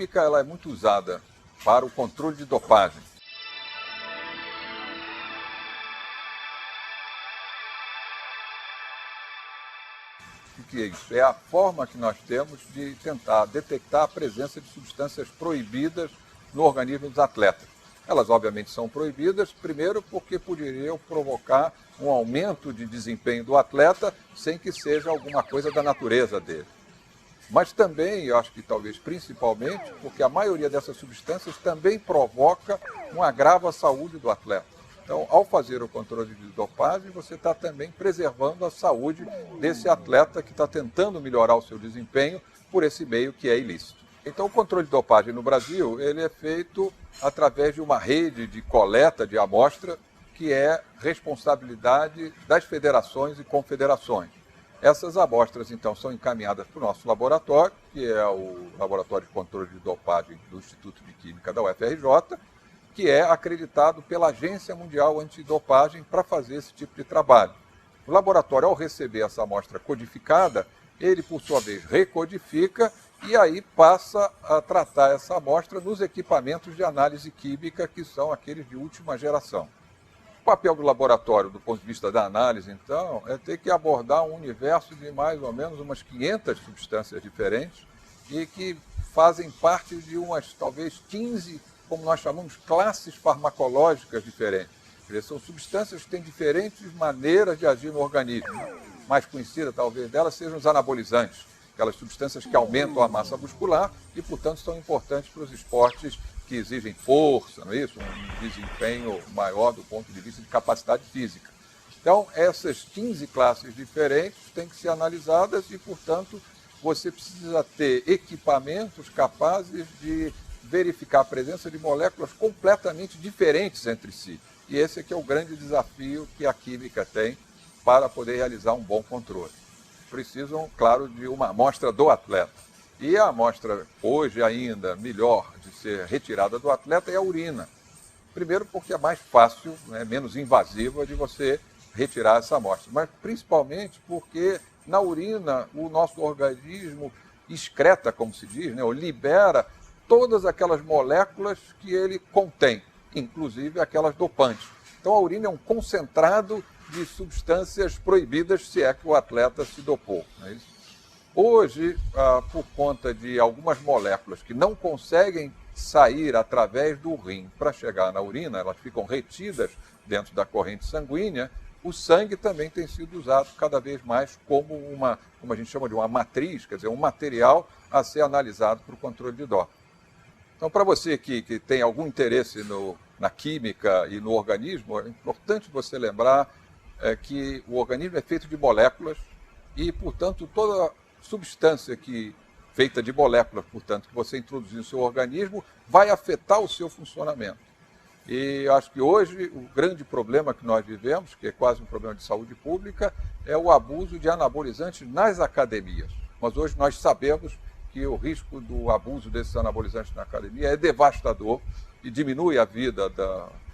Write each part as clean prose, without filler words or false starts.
química ela é muito usada para o controle de dopagem. O que é isso? É a forma que nós temos de tentar detectar a presença de substâncias proibidas no organismo dos atletas. Elas, obviamente, são proibidas, primeiro porque poderiam provocar um aumento de desempenho do atleta sem que seja alguma coisa da natureza dele. Mas também, eu acho que talvez principalmente, porque a maioria dessas substâncias também provoca um agravo à saúde do atleta. Então, ao fazer o controle de dopagem, você está também preservando a saúde desse atleta que está tentando melhorar o seu desempenho por esse meio que é ilícito. Então, o controle de dopagem no Brasil, ele é feito através de uma rede de coleta de amostra que é responsabilidade das federações e confederações. Essas amostras, então, são encaminhadas para o nosso laboratório, que é o Laboratório de Controle de Dopagem do Instituto de Química da UFRJ, que é acreditado pela Agência Mundial Antidopagem para fazer esse tipo de trabalho. O laboratório, ao receber essa amostra codificada, ele, por sua vez, recodifica e aí passa a tratar essa amostra nos equipamentos de análise química, que são aqueles de última geração. O papel do laboratório, do ponto de vista da análise, então, é ter que abordar um universo de mais ou menos umas 500 substâncias diferentes e que fazem parte de umas, talvez, 15, como nós chamamos, classes farmacológicas diferentes. Quer dizer, são substâncias que têm diferentes maneiras de agir no organismo. Mais conhecida, talvez, delas sejam os anabolizantes, aquelas substâncias que aumentam a massa muscular e, portanto, são importantes para os esportes que exigem força, não é isso? Um desempenho maior do ponto de vista de capacidade física. Então, essas 15 classes diferentes têm que ser analisadas e, portanto, você precisa ter equipamentos capazes de verificar a presença de moléculas completamente diferentes entre si. E esse é que é o grande desafio que a química tem para poder realizar um bom controle. Precisam, claro, de uma amostra do atleta. E a amostra, hoje ainda melhor de ser retirada do atleta é a urina. Primeiro porque é mais fácil, né, menos invasiva de você retirar essa amostra. Mas principalmente porque na urina o nosso organismo excreta, como se diz, né, ou libera todas aquelas moléculas que ele contém, inclusive aquelas dopantes. Então a urina é um concentrado de substâncias proibidas, se é que o atleta se dopou, não é isso? Hoje, por conta de algumas moléculas que não conseguem sair através do rim para chegar na urina, elas ficam retidas dentro da corrente sanguínea, o sangue também tem sido usado cada vez mais como como a gente chama de uma matriz, quer dizer, um material a ser analisado para o controle de doping. Então, para você que tem algum interesse na química e no organismo, é importante você lembrar que o organismo é feito de moléculas e, portanto, toda substância feita de moléculas, portanto, que você introduzir no seu organismo, vai afetar o seu funcionamento. E eu acho que hoje o grande problema que nós vivemos, que é quase um problema de saúde pública, é o abuso de anabolizantes nas academias. Mas hoje nós sabemos que o risco do abuso desses anabolizantes na academia é devastador e diminui a vida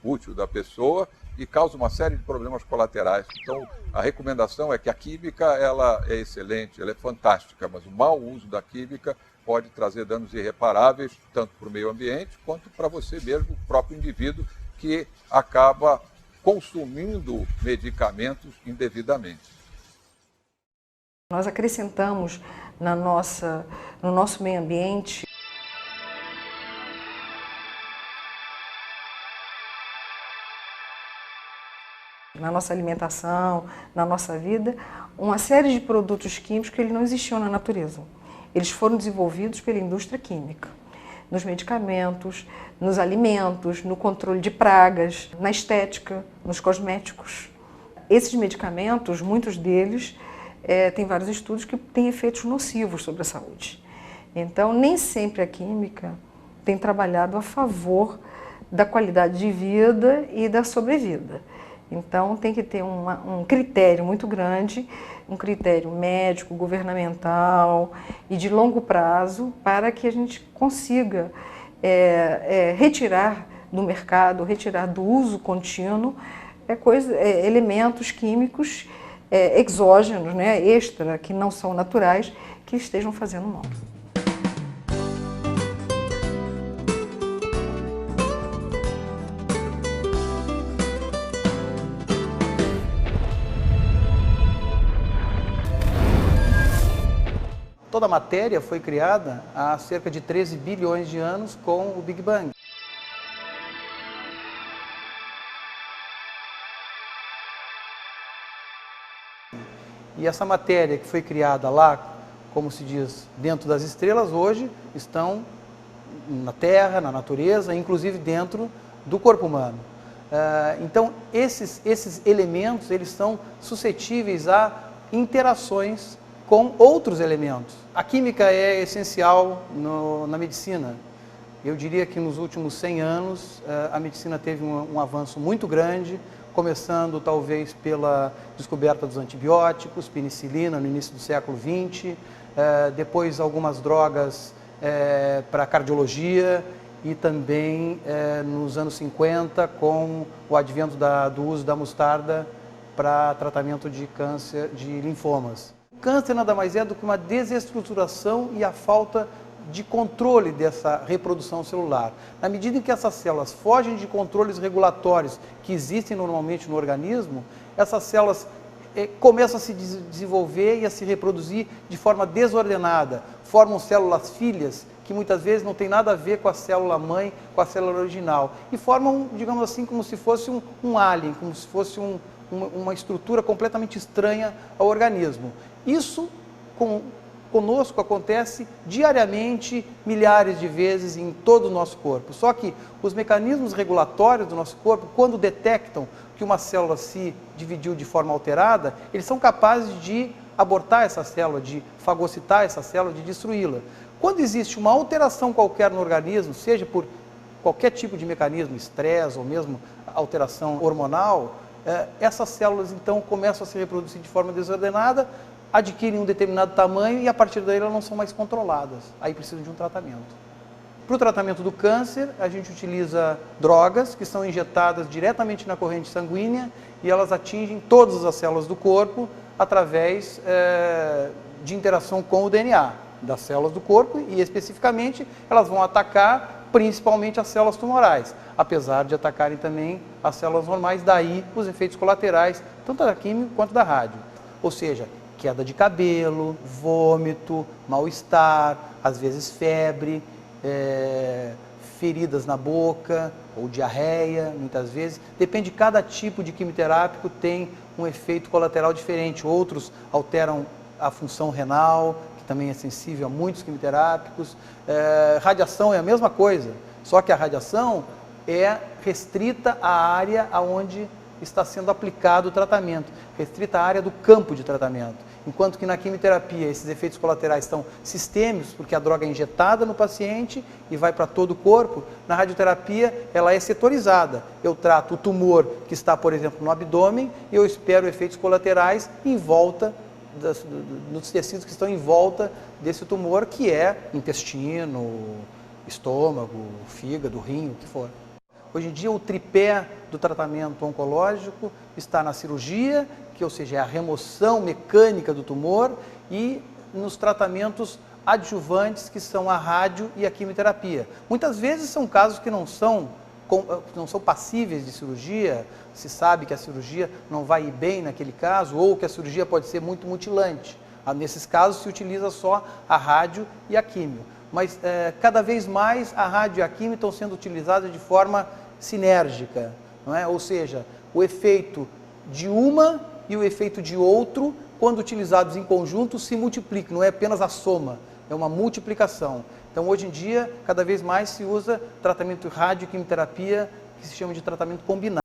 útil da pessoa e causa uma série de problemas colaterais. Então, a recomendação é que a química ela é excelente, ela é fantástica, mas o mau uso da química pode trazer danos irreparáveis, tanto para o meio ambiente, quanto para você mesmo, o próprio indivíduo, que acaba consumindo medicamentos indevidamente. Nós acrescentamos no nosso meio ambiente na nossa alimentação, na nossa vida, uma série de produtos químicos que não existiam na natureza. Eles foram desenvolvidos pela indústria química, nos medicamentos, nos alimentos, no controle de pragas, na estética, nos cosméticos. Esses medicamentos, muitos deles, tem vários estudos que têm efeitos nocivos sobre a saúde. Então, nem sempre a química tem trabalhado a favor da qualidade de vida e da sobrevida. Então, tem que ter um critério muito grande, um critério médico, governamental e de longo prazo para que a gente consiga retirar do mercado, retirar do uso contínuo elementos químicos exógenos, né, extra, que não são naturais, que estejam fazendo mal. toda a matéria foi criada há cerca de 13 bilhões de anos com o Big Bang. E essa matéria que foi criada lá, como se diz, dentro das estrelas, hoje estão na Terra, na natureza, inclusive dentro do corpo humano. Então, esses elementos, eles são suscetíveis a interações com outros elementos. A química é essencial na medicina. Eu diria que nos últimos 100 anos, a medicina teve um avanço muito grande, começando talvez pela descoberta dos antibióticos, penicilina no início do século XX, depois algumas drogas para cardiologia e também nos anos 50 com o advento do uso da mostarda para tratamento de câncer de linfomas. O câncer nada mais é do que uma desestruturação e a falta de controle dessa reprodução celular. Na medida em que essas células fogem de controles regulatórios que existem normalmente no organismo, essas células começam a se desenvolver e a se reproduzir de forma desordenada, formam células filhas que muitas vezes não tem nada a ver com a célula mãe, com a célula original, e formam, digamos assim, como se fosse um alien, como se fosse uma estrutura completamente estranha ao organismo. Isso conosco acontece diariamente, milhares de vezes em todo o nosso corpo. Só que os mecanismos regulatórios do nosso corpo, quando detectam que uma célula se dividiu de forma alterada, eles são capazes de abortar essa célula, de fagocitar essa célula, de destruí-la. Quando existe uma alteração qualquer no organismo, seja por qualquer tipo de mecanismo, estresse ou mesmo alteração hormonal, essas células então começam a se reproduzir de forma desordenada, adquirem um determinado tamanho e a partir daí elas não são mais controladas. Aí precisam de um tratamento. Para o tratamento do câncer, a gente utiliza drogas que são injetadas diretamente na corrente sanguínea e elas atingem todas as células do corpo através de interação com o DNA das células do corpo e especificamente elas vão atacar principalmente as células tumorais, apesar de atacarem também as células normais, daí os efeitos colaterais, tanto da química quanto da rádio. Ou seja, queda de cabelo, vômito, mal-estar, às vezes febre, feridas na boca ou diarreia, muitas vezes. Depende de cada tipo de quimioterápico, tem um efeito colateral diferente. Outros alteram a função renal, que também é sensível a muitos quimioterápicos. Radiação é a mesma coisa, só que a radiação é restrita à área onde está sendo aplicado o tratamento, restrita à área do campo de tratamento. Enquanto que na quimioterapia esses efeitos colaterais estão sistêmicos, porque a droga é injetada no paciente e vai para todo o corpo, na radioterapia ela é setorizada. Eu trato o tumor que está, por exemplo, no abdômen e eu espero efeitos colaterais em volta, nos tecidos que estão em volta desse tumor, que é intestino, estômago, fígado, rim, o que for. Hoje em dia o tripé do tratamento oncológico está na cirurgia, que ou seja, é a remoção mecânica do tumor, e nos tratamentos adjuvantes, que são a rádio e a quimioterapia. Muitas vezes são casos que não são passíveis de cirurgia, se sabe que a cirurgia não vai ir bem naquele caso, ou que a cirurgia pode ser muito mutilante. Nesses casos se utiliza só a rádio e a quimio. Mas cada vez mais a rádio e a quimio estão sendo utilizadas de forma sinérgica, não é? Ou seja, o efeito de uma e o efeito de outro, quando utilizados em conjunto, se multiplicam, não é apenas a soma, é uma multiplicação. Então, hoje em dia, cada vez mais se usa tratamento rádio e quimioterapia, que se chama de tratamento combinado.